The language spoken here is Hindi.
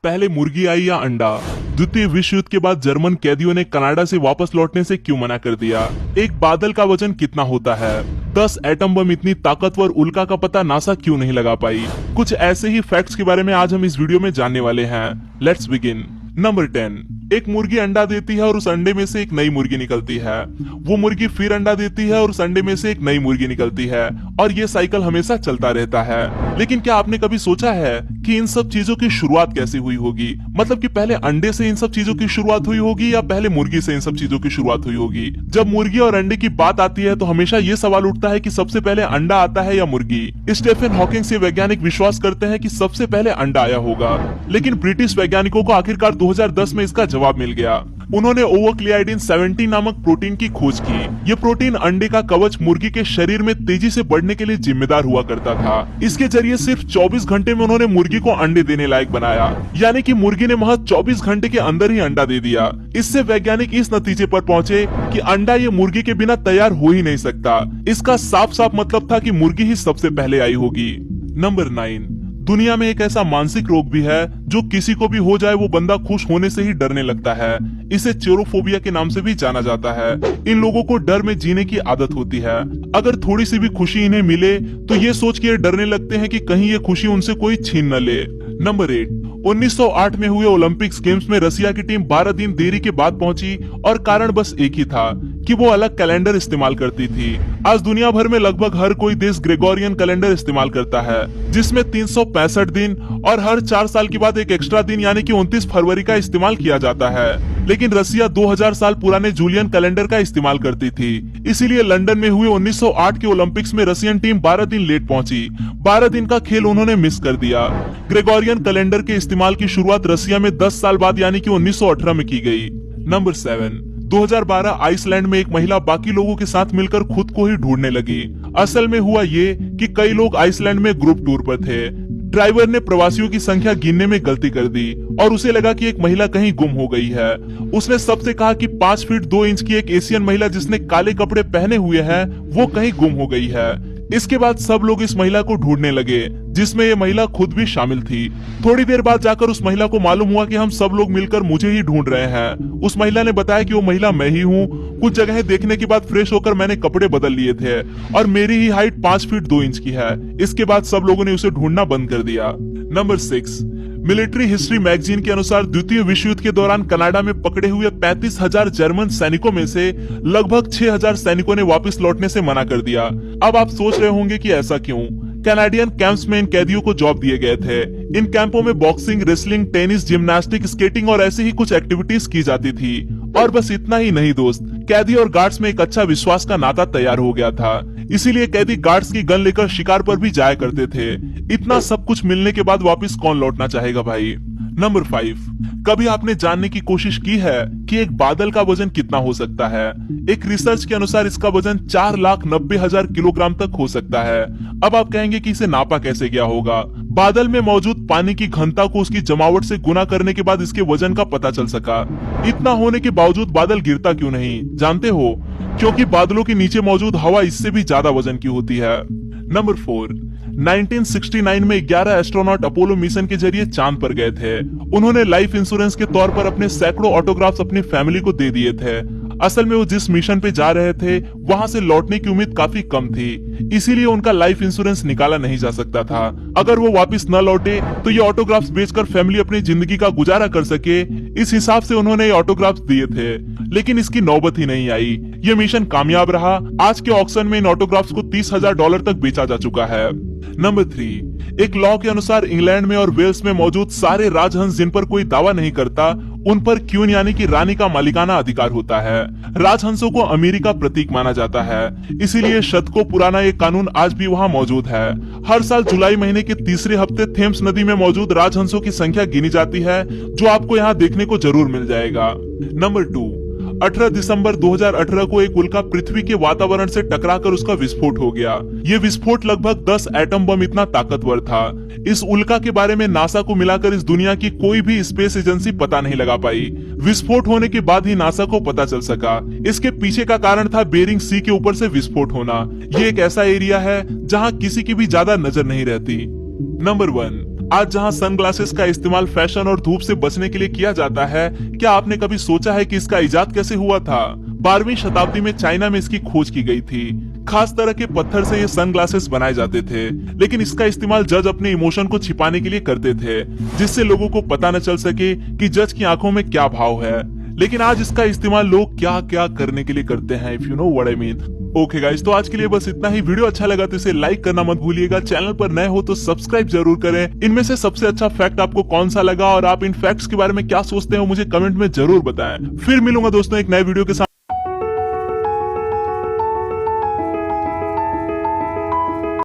पहले मुर्गी आई या अंडा? द्वितीय विश्व युद्ध के बाद जर्मन कैदियों ने कनाडा से वापस लौटने से क्यों मना कर दिया? एक बादल का वजन कितना होता है? 10 एटम बम इतनी ताकतवर उल्का का पता नासा क्यों नहीं लगा पाई? कुछ ऐसे ही फैक्ट्स के बारे में आज हम इस वीडियो में जानने वाले हैं। Let's begin. नंबर 10, एक मुर्गी अंडा देती है और उस अंडे में से एक नई मुर्गी निकलती है। वो मुर्गी फिर अंडा देती है और उस अंडे में से एक नई मुर्गी निकलती है और ये साइकिल हमेशा चलता रहता है। लेकिन क्या आपने कभी सोचा है कि इन सब चीजों की शुरुआत कैसे हुई होगी? मतलब कि पहले अंडे से इन सब चीजों की शुरुआत हुई होगी या पहले मुर्गी से इन सब चीजों की शुरुआत हुई होगी? जब मुर्गी और अंडे की बात आती है तो हमेशा ये सवाल उठता है कि सबसे पहले अंडा आता है या मुर्गी? स्टीफन हॉकिंग से वैज्ञानिक विश्वास करते हैं कि सबसे पहले अंडा आया होगा, लेकिन ब्रिटिश वैज्ञानिकों को आखिरकार 2010 में इसका जवाब मिल गया। उन्होंने ओवोक्लियाइडिन 17 नामक प्रोटीन की खोज की। ये प्रोटीन अंडे का कवच मुर्गी के शरीर में तेजी से बढ़ने के लिए जिम्मेदार हुआ करता था। इसके जरिए सिर्फ 24 घंटे में उन्होंने मुर्गी को अंडे देने लायक बनाया, यानी कि मुर्गी ने महज 24 घंटे के अंदर ही अंडा दे दिया। इससे वैज्ञानिक इस नतीजे पर पहुंचे कि अंडा ये मुर्गी के बिना तैयार हो ही नहीं सकता। इसका साफ साफ मतलब था कि मुर्गी ही सबसे पहले आई होगी। नंबर 9, दुनिया में एक ऐसा मानसिक रोग भी है जो किसी को भी हो जाए वो बंदा खुश होने से ही डरने लगता है। इसे चेरोफोबिया के नाम से भी जाना जाता है। इन लोगों को डर में जीने की आदत होती है। अगर थोड़ी सी भी खुशी इन्हें मिले तो ये सोच के डरने लगते हैं कि कहीं ये खुशी उनसे कोई छीन न ले। नंबर 8, 1908 में हुए ओलंपिक्स गेम्स में रसिया की टीम 12 दिन देरी के बाद पहुंची और कारण बस एक ही था कि वो अलग कैलेंडर इस्तेमाल करती थी। आज दुनिया भर में लगभग हर कोई देश ग्रेगोरियन कैलेंडर इस्तेमाल करता है, जिसमें 365 दिन और हर 4 साल के बाद एक एक्स्ट्रा दिन यानी कि 29 फरवरी का इस्तेमाल किया जाता है। लेकिन रसिया 2000 साल पुराने जूलियन कैलेंडर का इस्तेमाल करती थी। इसीलिए लंदन में हुए 1908 के ओलंपिक्स में रसियन टीम 12 दिन लेट पहुंची। 12 दिन का खेल उन्होंने मिस कर दिया। ग्रेगोरियन कैलेंडर के इस्तेमाल की शुरुआत रसिया में 10 साल बाद यानी कि 1918 में की गई। नंबर 7, 2012 आइसलैंड में एक महिला बाकी लोगों के साथ मिलकर खुद को ही ढूंढने लगी। असल में हुआ ये कि कई लोग आइसलैंड में ग्रुप टूर पर थे। ड्राइवर ने प्रवासियों की संख्या गिनने में गलती कर दी और उसे लगा कि एक महिला कहीं गुम हो गई है। उसने सबसे कहा कि 5 फीट 2 इंच की एक एशियन महिला जिसने काले कपड़े पहने हुए हैं वो कहीं गुम हो गई है। इसके बाद सब लोग इस महिला को ढूंढने लगे, जिसमें ये महिला खुद भी शामिल थी। थोड़ी देर बाद जाकर उस महिला को मालूम हुआ कि हम सब लोग मिलकर मुझे ही ढूंढ रहे हैं। उस महिला ने बताया कि वो महिला मैं ही हूँ। कुछ जगह देखने के बाद फ्रेश होकर मैंने कपड़े बदल लिए थे और मेरी ही हाइट 5 फीट 2 इंच की है। इसके बाद सब लोगों ने उसे ढूंढना बंद कर दिया। नंबर 6, मिलिट्री हिस्ट्री मैगजीन के अनुसार द्वितीय विश्व युद्ध के दौरान कनाडा में पकड़े हुए 35,000 जर्मन सैनिकों में से लगभग 6,000 सैनिकों ने वापस लौटने से मना कर दिया। अब आप सोच रहे होंगे कि ऐसा क्यों? कैनेडियन कैंप्स में इन कैदियों को जॉब दिए गए थे। इन कैंपों में boxing, wrestling, tennis, gymnastic, skating और ऐसी ही कुछ एक्टिविटीज की जाती थी। और बस इतना ही नहीं दोस्त, कैदी और गार्ड्स में एक अच्छा विश्वास का नाता तैयार हो गया था। इसीलिए कैदी गार्ड्स की गन लेकर शिकार पर भी जाया करते थे। इतना सब कुछ मिलने के बाद वापस कौन लौटना चाहेगा भाई? नंबर 5, कभी आपने जानने की कोशिश की है कि एक बादल का वजन कितना हो सकता है? एक रिसर्च के अनुसार इसका वजन 4,90,000 किलोग्राम तक हो सकता है। अब आप कहेंगे कि इसे नापा कैसे गया होगा? बादल में मौजूद पानी की घनता को उसकी जमावट से गुना करने के बाद इसके वजन का पता चल सका। इतना होने के बावजूद बादल गिरता क्यों नहीं जानते हो? क्योंकि बादलों के नीचे मौजूद हवा इससे भी ज्यादा वजन की होती है। नंबर 4, 1969 में 11 एस्ट्रोनॉट अपोलो मिशन के जरिए चांद पर गए थे। उन्होंने लाइफ इंश्योरेंस के तौर पर अपने सैकड़ों ऑटोग्राफ्स अपनी फैमिली को दे दिए थे। असल में वो जिस मिशन पे जा रहे थे वहां से लौटने की उम्मीद काफी कम थी, इसीलिए उनका लाइफ इंश्योरेंस निकाला नहीं जा सकता था। अगर वो वापस न लौटे तो ये ऑटोग्राफ्स बेचकर फैमिली अपनी जिंदगी का गुजारा कर सके, इस हिसाब से उन्होंने ये ऑटोग्राफ्स दिए थे। लेकिन इसकी नौबत ही नहीं आई। ये मिशन कामयाब रहा। आज के ऑक्शन में इन ऑटोग्राफ्स को $30,000 तक बेचा जा चुका है। नंबर 3, एक लॉ के अनुसार इंग्लैंड में और वेल्स में मौजूद सारे राजहंस जिन पर कोई दावा नहीं करता उन पर क्वीन यानी कि रानी का मालिकाना अधिकार होता है। राजहंसों को अमीरी का प्रतीक माना जाता है, इसीलिए शतकों पुराना ये कानून आज भी वहाँ मौजूद है। हर साल जुलाई महीने के तीसरे हफ्ते थेम्स नदी में मौजूद राजहंसों की संख्या गिनी जाती है, जो आपको यहाँ देखने को जरूर मिल जाएगा। नंबर 2, 18 दिसंबर 2018 को एक उल्का पृथ्वी के वातावरण से टकराकर उसका विस्फोट हो गया। ये विस्फोट लगभग 10 एटम बम इतना ताकतवर था। इस उल्का के बारे में नासा को मिलाकर इस दुनिया की कोई भी स्पेस एजेंसी पता नहीं लगा पाई। विस्फोट होने के बाद ही नासा को पता चल सका। इसके पीछे का कारण था बेरिंग सी के ऊपर से विस्फोट होना। ये एक ऐसा एरिया है जहाँ किसी की भी ज्यादा नजर नहीं रहती। नंबर 1, आज जहां सनग्लासेस का इस्तेमाल फैशन और धूप से बचने के लिए किया जाता है, क्या आपने कभी सोचा है कि इसका इजाद कैसे हुआ था? 12वीं शताब्दी में चाइना में इसकी खोज की गई थी। खास तरह के पत्थर से ये सनग्लासेस बनाए जाते थे, लेकिन इसका इस्तेमाल जज अपने इमोशन को छिपाने के लिए करते थे, जिससे लोगों को पता न चल सके कि जज की आंखों में क्या भाव है। लेकिन आज इसका इस्तेमाल लोग क्या क्या करने के लिए करते हैं, if you know what I mean. Okay guys, तो आज के लिए बस इतना ही। वीडियो अच्छा लगा तो इसे लाइक करना मत भूलिएगा। चैनल पर नए हो तो सब्सक्राइब जरूर करें। इनमें से सबसे अच्छा फैक्ट आपको कौन सा लगा और आप इन फैक्ट्स के बारे में क्या सोचते हो, मुझे कमेंट में जरूर बताएं। फिर मिलूंगा दोस्तों एक नए वीडियो के साथ।